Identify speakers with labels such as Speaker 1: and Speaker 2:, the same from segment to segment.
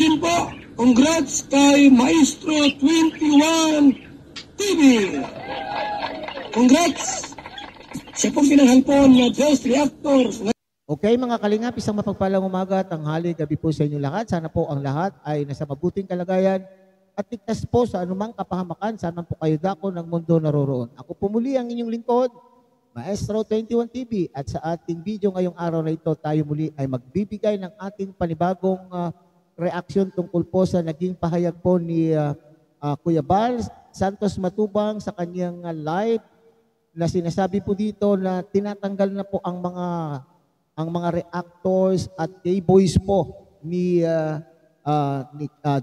Speaker 1: congratulations po. Congrats kay Maestro 21 TV. Congrats. Siya pong pinanghalpon na Ghost Reactor.
Speaker 2: Okay mga kalingap, isang mapagpalang umaga, tanghali, gabi po sa inyo lahat. Sana po ang lahat ay nasa mabuting kalagayan at ligtas po sa anumang kapahamakan. Sana po kayo dako ng mundo naroroon. Ako po muli ang inyong lingkod, Maestro 21 TV, at sa ating video ngayong araw na ito, tayo muli ay magbibigay ng ating panibagong reaksyon tungkol po sa naging pahayag po ni Kuya Bal Santos Matubang sa kanyang live na sinasabi po dito na tinatanggal na po ang mga reactors at K-boys po ni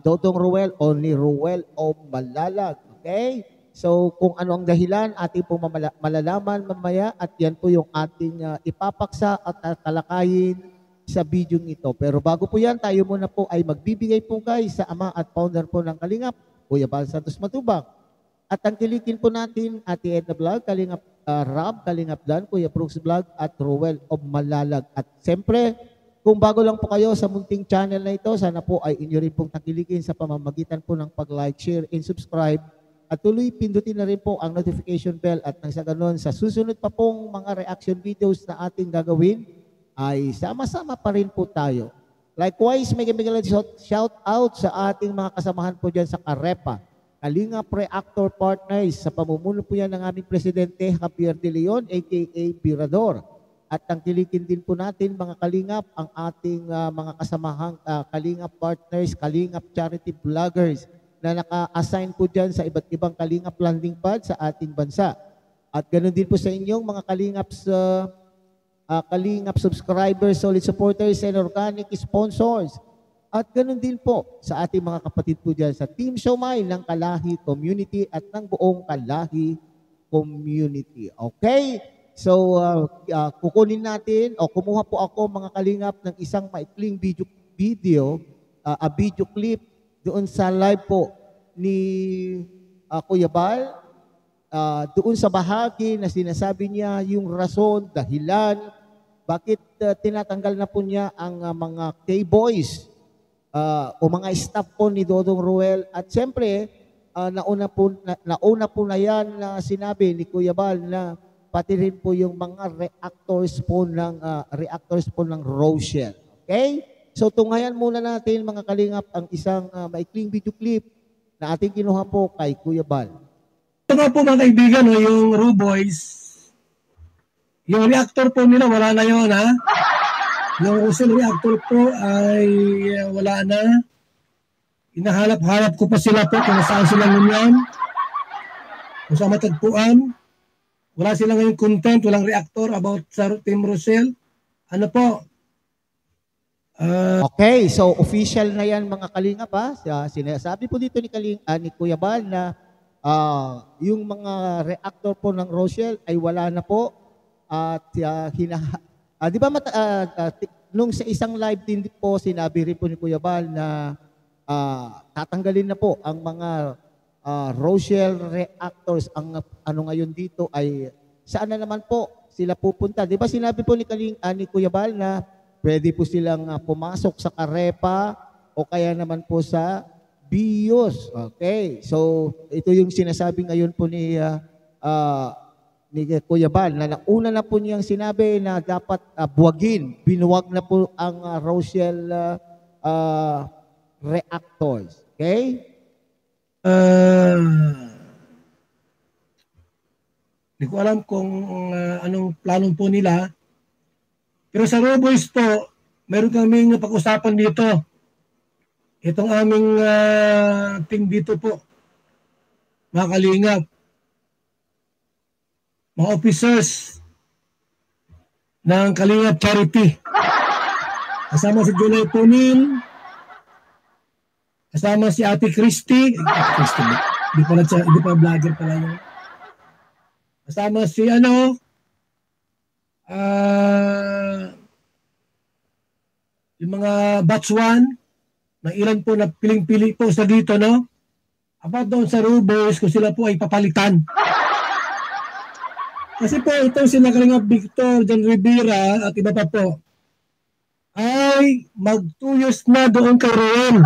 Speaker 2: Dodong Ruel o ni Ruel o Malalag. Okay? So kung ano ang dahilan, ating po malalaman mamaya at yan po yung ating ipapaksa at talakayin sa video ito. Pero bago po yan, tayo muna po ay magbibigay po guys sa ama at founder po ng Kalingap, Kuya Bal Santos Matubang. At tangkilikin po natin Ate Edna Vlog, Kalingap Rab, Kalingap Dan, Kuya Brooks Vlog at Ruel of Malalag. At siyempre, kung bago lang po kayo sa munting channel na ito, sana po ay inyo rin pong tangkilikin sa pamamagitan po ng pag-like, share, and subscribe. At tuloy pindutin na rin po ang notification bell at nang sa ganun, sa susunod pa pong mga reaction videos na ating gagawin, ay sama-sama pa rin po tayo. Likewise, may shout out sa ating mga kasamahan po dyan sa Karepa, Kalingap Reactor Partners, sa pamumuno po yan ng aming Presidente Javier De Leon, aka Pirador. At tangkilikin din po natin mga Kalingap, ang ating mga kasamahang Kalingap Partners, Kalingap Charity Vloggers, na naka-assign po dyan sa iba't ibang Kalingap landing pad sa ating bansa. At ganoon din po sa inyong mga Kalingap subscribers, solid supporters, and organic sponsors. At ganoon din po sa ating mga kapatid po dyan sa Team Siomai ng Kalahi Community at ng buong Kalahi Community. Okay? So, kukunin natin o kumuha po ako mga Kalingap ng isang maikling video clip doon sa live po ni Kuya Bal, doon sa bahagi na sinasabi niya yung rason, dahilan, bakit tinatanggal na po niya ang mga K-boys o mga staff po ni Dodong Ruel. At siyempre, nauna po na yan na sinabi ni Kuya Bal na pati rin po yung mga reactors po ng Rochelle. Okay? So tunghayan muna natin mga Kalingap ang isang maikling video clip na ating kinuha po kay Kuya Bal.
Speaker 1: Ito nga po mga kaibigan, yung Ru Boys, yung reactor po nila wala na yun ha. Yung Rochelle reactor po ay wala na. Inahanap-hanap ko pa sila po kung saan sila ngayon. Kung saan matagpuan. Wala sila ngayon content, walang reactor about sa Team Rochelle. Ano po?
Speaker 2: Okay, so official na yan mga Kalingap ha. Sinasabi po dito ni Kuya Bal na yung mga reactor po ng Rochelle ay wala na po. At di ba nung sa isang live din po sinabi rin po ni Kuya Bal na tatanggalin na po ang mga Rochelle reactors. Ang ano ngayon dito ay saan na naman po sila pupunta. Di ba sinabi po ni Kuya Bal na pwede po silang pumasok sa Karepa o kaya naman po sa BIOS. Okay. So, ito yung sinasabi ngayon po ni Kuya Bal na nauna na po niyang sinabi na dapat buwagin. Binuwag na po ang Rochelle reactors. Okay?
Speaker 1: Hindi ko alam kung anong plano po nila. Pero sa Ru Boys po, meron kaming pag-usapan dito. Itong aming team dito po, mga Kalingap, mga officers ng Kalingap Charity. Kasama si Junay Punil, kasama si Ate Christy. Hindi pa vlogger pala yun. Kasama si yung mga batch 1 na ilan po na piling-pili po sa dito, no? About doon sa Ru Boys kung sila po ay papalitan. Kasi po itong sina Kalingap Victor, John Rivera at iba pa po ay mag 2 years na doon kay Roel.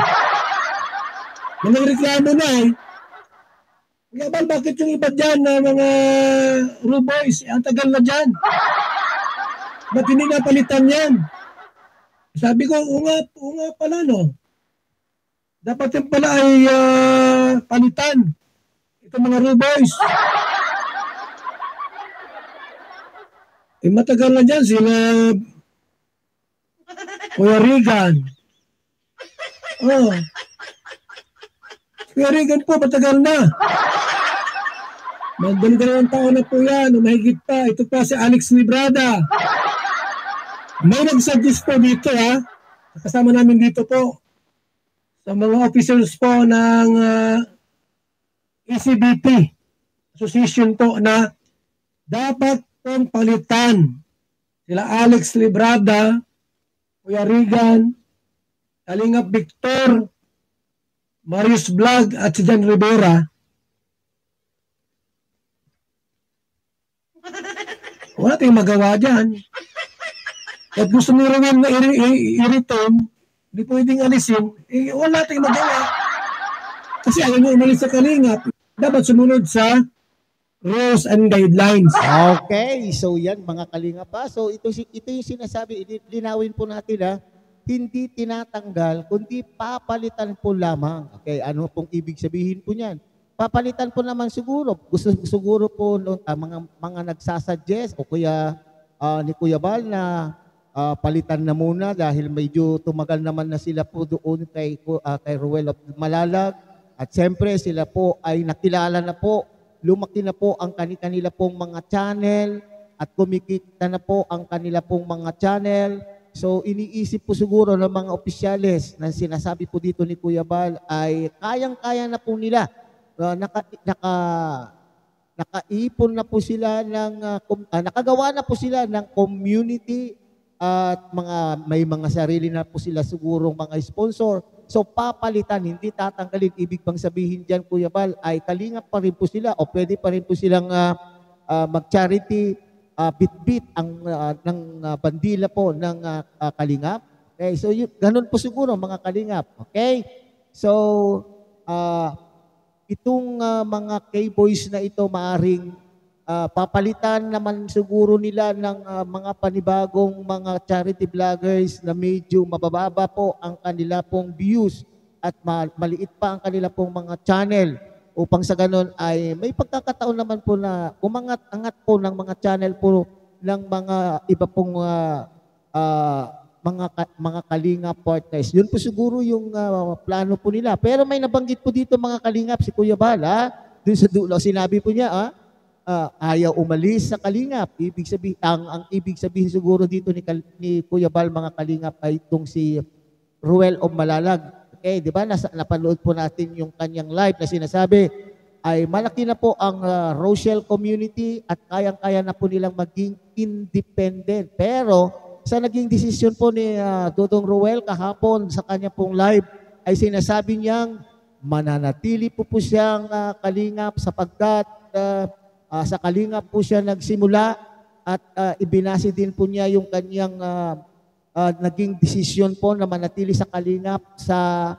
Speaker 1: Nagreklamo na eh. Kaya bakit yung iba dyan na mga Ruboys, ang tagal na dyan? Ba't hindi napalitan yan? Sabi ko, oo nga pala, no? Dapat yung pala ay palitan. Ito mga Ruboys. Matagal na dyan sila Kuya Regan. Kuya Regan po, matagal na. Magdalawang taon na po yan, mahigit pa. Ito pa si Alex Librada. May nag-suggest po dito ha. Kasama namin dito po. Sa mga officers po ng ECBP Association po na dapat pong palitan sila Alex Librada, Kuya Regan, Kalingap Victor, Marius Vlog at si Jan Rivera. Wala tayong magawa dyan. At gusto nyo rin na i-return, hindi pwedeng alisin, wala tayong magawa. Kasi ayaw nyo umalis sa Kalingap, dapat sumunod sa rules and guidelines.
Speaker 2: Okay, so yan mga Kalingap pa. So ito yung sinasabi, linawin po natin ha, hindi tinatanggal, kundi papalitan po lamang. Okay, ano pong ibig sabihin po niyan? Papalitan po naman siguro. Siguro po mga nagsasuggest o kuya ni Kuya Bal na palitan na muna dahil medyo tumagal naman na sila po doon kay Ruel of Malalag. At siyempre sila po ay nakilala na po, lumaki na po ang kanila pong mga channel at kumikita na po ang kanila pong mga channel. So iniisip po siguro ng mga opisyales na sinasabi po dito ni Kuya Bal ay kayang-kaya na po nila. Nakaipon na po sila nakagawa na po sila ng community at may mga sarili na po sila sigurong mga sponsor. So papalitan, hindi tatanggalin. Ibig bang sabihin diyan Kuya Bal ay Kalingap pa rin po sila o pwede pa rin po silang mag-charity bit-bit ng bandila po ng Kalingap. Okay, so ganun po siguro mga Kalingap. Okay? So itong mga K-boys na ito maaring papalitan naman siguro nila ng mga panibagong mga charity vloggers na medyo mabababa po ang kanila pong views at maliit pa ang kanila pong mga channel upang sa ganun ay may pagkakataon naman po na umangat-angat po ng mga channel po ng mga iba pong mga Kalingap partners. Yun po siguro yung plano po nila. Pero may nabanggit po dito mga Kalingap si Kuya Bal, dun sa dulo, sinabi po niya, ayaw umalis sa Kalingap. Ibig sabihin, ang ibig sabihin siguro dito ni Kuya Bal mga Kalingap ay itong si Ruel of Malalag. Okay, di ba? Napanood po natin yung kanyang live na sinasabi ay malaki na po ang Rochelle community at kayang-kaya na po nilang maging independent. Pero sa naging desisyon po ni Dodong Ruel kahapon sa kanya pong live ay sinasabi niyang mananatili po siyang Kalingap sapagkat sa Kalingap po siya nagsimula at ibinase din po niya yung kanyang naging desisyon po na manatili sa Kalingap sa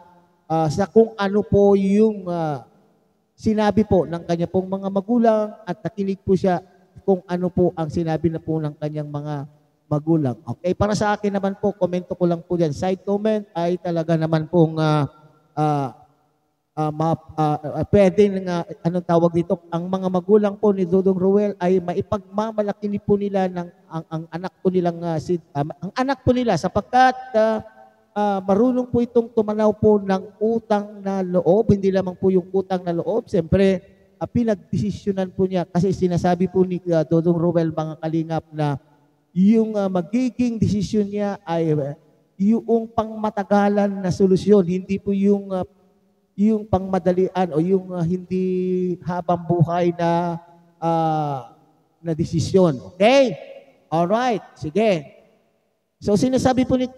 Speaker 2: kung ano po yung sinabi po ng kanya pong mga magulang at nakinig po siya kung ano po ang sinabi na po ng kanyang mga magulang. Okay, para sa akin naman po, komento ko lang po dyan. Side comment ay talaga naman pong pwede nga, anong tawag dito, ang mga magulang po ni Dodong Ruel ay maipagmamalaki po nila ng ang anak po nilang ang anak po nila sapagkat marunong po itong tumanaw po ng utang na loob, hindi lamang po yung utang na loob. Siyempre, pinagdesisyonan po niya kasi sinasabi po ni Dodong Ruel mga Kalingap na yung magiging desisyon niya ay yung pangmatagalan na solusyon, hindi po yung pangmadalian o yung hindi habang buhay na desisyon. Okay? Alright, sige. So sinasabi po ni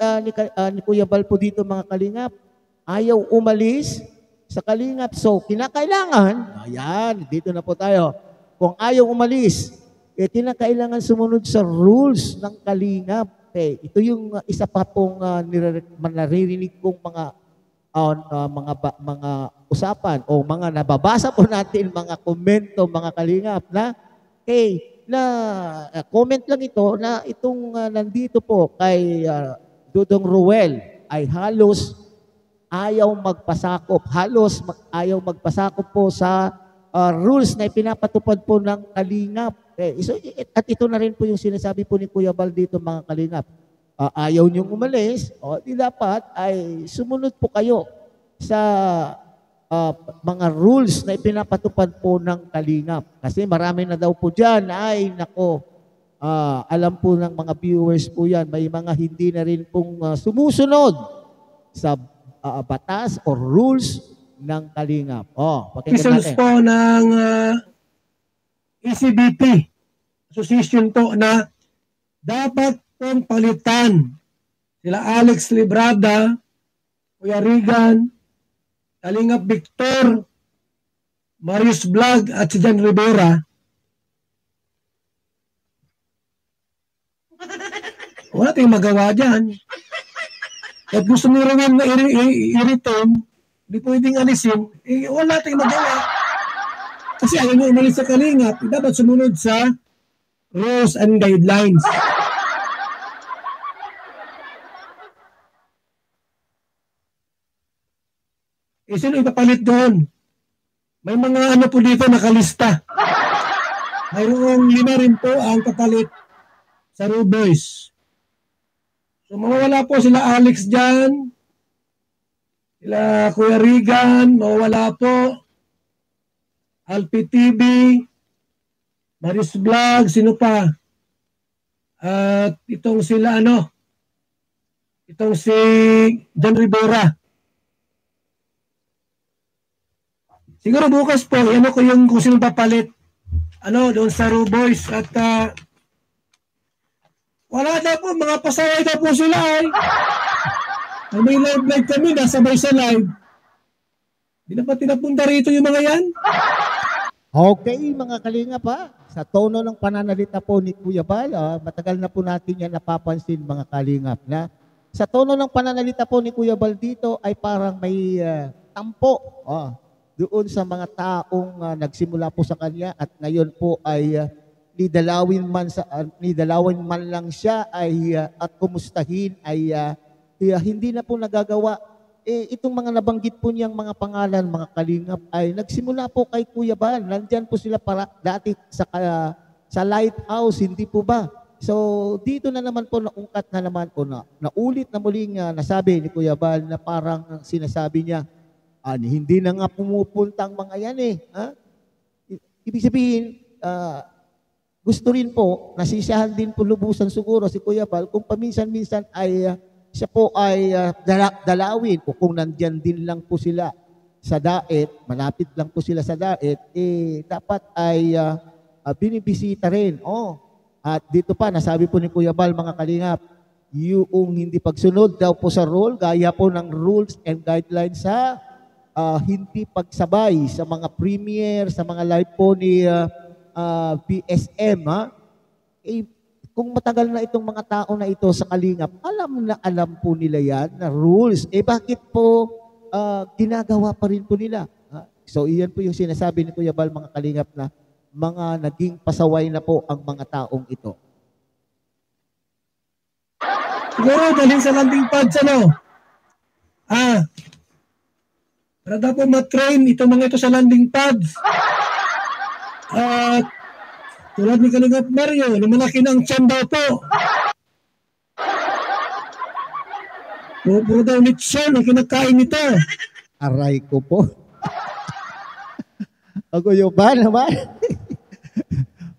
Speaker 2: Kuya Bal po dito mga Kalingap, ayaw umalis sa Kalingap. So kinakailangan, ayan, dito na po tayo. Kung ayaw umalis, kinakailangan sumunod sa rules ng Kalingap. Okay, ito yung isa pa pong naririnig kong mga usapan o mga nababasa po natin, mga komento, mga kalingap na comment lang ito na itong nandito po kay Dudong Ruel ay halos ayaw magpasakop. Ayaw magpasakop po sa rules na ipinapatupad po ng kalingap. At ito na rin po yung sinasabi po ni Kuya Bal dito, mga kalingap. Ayaw niyong umalis, di dapat ay sumunod po kayo sa mga rules na ipinapatupad po ng kalingap. Kasi marami na daw po dyan, alam po ng mga viewers po yan, may mga hindi na rin pong sumusunod sa batas o rules ng kalingap. Pakinggan natin.
Speaker 1: Po ng ECBP Association to na dapat pong palitan sila Alex Librada, Kuya Regan, Kalingap Victor, Marius Vlog at si Jan Rivera. Wala tayong magawa dyan. At gusto mo rin na i-return, hindi pwedeng alisin, wala tayong magawa. Kasi ayaw nyo umalis sa kalingap, dapat sumunod sa rules and guidelines. Sino ipapalit doon? May mga po dito nakalista. Mayroong 5 rin po ang papalit sa Rude Boys. So mawawala po sila Alex dyan, sila Kuya Regan, mawawala po Alpi TV, Maris Vlog, sino pa? At itong sila itong si Jan Rivera. Siguro bukas po, ko yung kung sino papalit doon sa Rude Boys at wala na po, mga pasaway na po sila may live kami, nasabay sa live. Di na pa tinapunta rito yung mga yan?
Speaker 2: Okay, mga kalingap sa tono ng pananalita po ni Kuya Bal, matagal na po natin yan napapansin, mga kalingap, na sa tono ng pananalita po ni Kuya Bal dito ay parang may tampo doon sa mga taong nagsimula po sa kanya at ngayon po ay nidalawin man lang siya at kumustahin ay hindi na po nagagawa. Itong mga nabanggit po niyang mga pangalan, mga kalingap, ay nagsimula po kay Kuya Bal. Nandyan po sila dati sa lighthouse, hindi po ba? So dito na naman po naungkat na naman po naulit na muling nasabi ni Kuya Bal na parang sinasabi niya, hindi na nga pumupunta ang mga yan Ibig sabihin, gusto rin po, nasisiyahan din po lubusan siguro si Kuya Bal kung paminsan-minsan ay siya po ay dalawin o kung nandyan din lang po sila sa daet, malapit lang po sila sa daet, dapat ay binibisita rin. At dito pa, nasabi po ni Kuya Bal, mga kalingap, yung hindi pagsunod daw po sa rule, gaya po ng rules and guidelines sa hindi pagsabay sa mga premiere, sa mga live po ni PSM, kung matagal na itong mga tao na ito sa kalingap, alam po nila yan na rules. Bakit po ginagawa pa rin po nila? So iyan po yung sinasabi ni Kuya Bal, mga kalingap, na mga naging pasaway na po ang mga taong ito.
Speaker 1: Siguro dalhin sa landing pads para daw po matrain itong mga ito sa landing pads. At tulad ni Kalingap Mario, lumalaki ng tiyan daw po. Puro daw lechon ang kinakain nito.
Speaker 2: Aray ko po. Ako yung ba naman?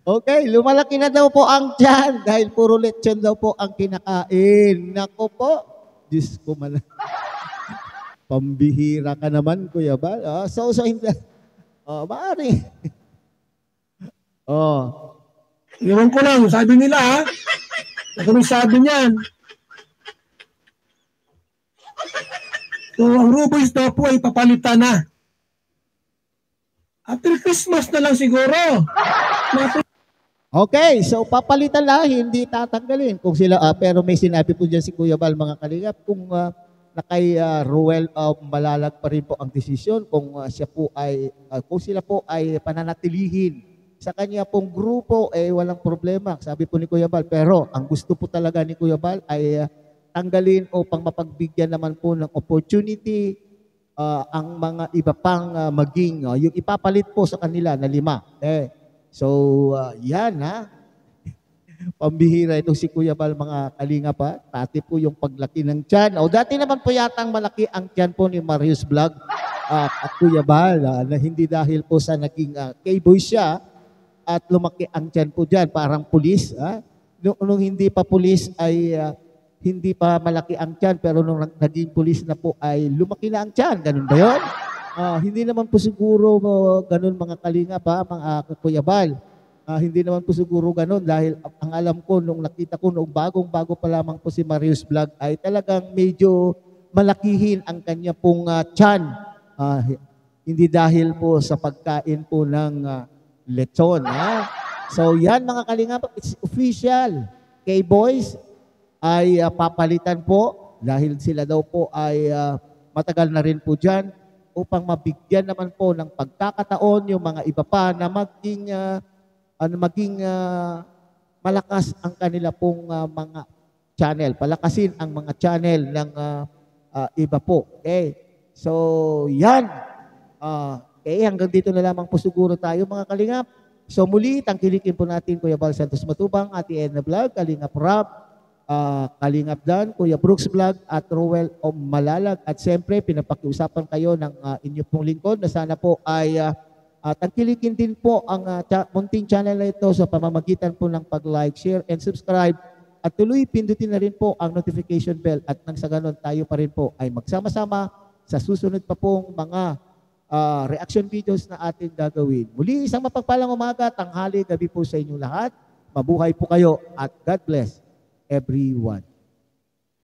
Speaker 2: Okay, lumalaki na daw po ang tiyan dahil puro lechon daw po ang kinakain. Nako po. Diyos ko man. Pambihira ka naman, Kuya Bal. So hindi. Maaari.
Speaker 1: Iwan ko lang, sabi nila Ano sabi niyan? So, ang Ruboys daw po ay papalitan na. After Christmas na lang siguro.
Speaker 2: Okay, so papalitan lang, hindi tatanggalin. Kung sila, pero may sinabi po dyan si Kuya Bal, mga kalingap, kung na kay Ruel Malalag pa rin po ang desisyon, kung siya po ay, kung sila po ay pananatilihin sa kanya pong grupo, walang problema. Sabi po ni Kuya Bal, pero ang gusto po talaga ni Kuya Bal ay tanggalin upang mapagbigyan naman po ng opportunity ang mga iba pang maging, yung ipapalit po sa kanila na 5. So, yan ha. Pambihira itong si Kuya Bal, mga kalinga pa. Dati po yung paglaki ng tiyan. O dati naman po yatang malaki ang tiyan po ni Marius Vlog at Kuya Bal. Na hindi dahil po sa naging K-boy siya at lumaki ang tiyan po dyan. Parang pulis. Nung hindi pa pulis ay hindi pa malaki ang tiyan. Pero nung naging pulis na po ay lumaki na ang tiyan. Ganun ba yun? Hindi naman po siguro ganun, mga kalinga pa, mga Kuya Bal. Hindi naman po siguro ganun dahil ang alam ko nung nakita ko noong bagong-bago pa lamang po si Marius Vlog ay talagang medyo malakihin ang kanya pong tiyan. Hindi dahil po sa pagkain po ng lechon. So yan, mga kalinga pa, it's official. K-Boys ay papalitan po dahil sila daw po ay matagal na rin po dyan, upang mabigyan naman po ng pagkakataon yung mga iba pa na maging malakas ang kanila pong mga channel. Palakasin ang mga channel ng iba po. Okay? So, yan. Hanggang dito na lamang po siguro tayo, mga kalingap. So, muli, tangkilikin po natin Kuya Bal Santos Matubang, Ate Edna Vlog, Kalingap Rob, Kalingap Dan, Kuya Brooks Vlog at Ruel Malalag. At siyempre, pinapakiusapan kayo ng inyo pong lingkod na sana po ay tangkilikin din po ang munting channel na ito sa pamamagitan po ng pag-like, share, and subscribe. At tuloy, pindutin na rin po ang notification bell at nang sa ganon tayo pa rin po ay magsama-sama sa susunod pa pong mga reaction videos na ating gagawin. Muli, isang mapagpalang umaga, tanghali, gabi po sa inyong lahat. Mabuhay po kayo at God bless everyone.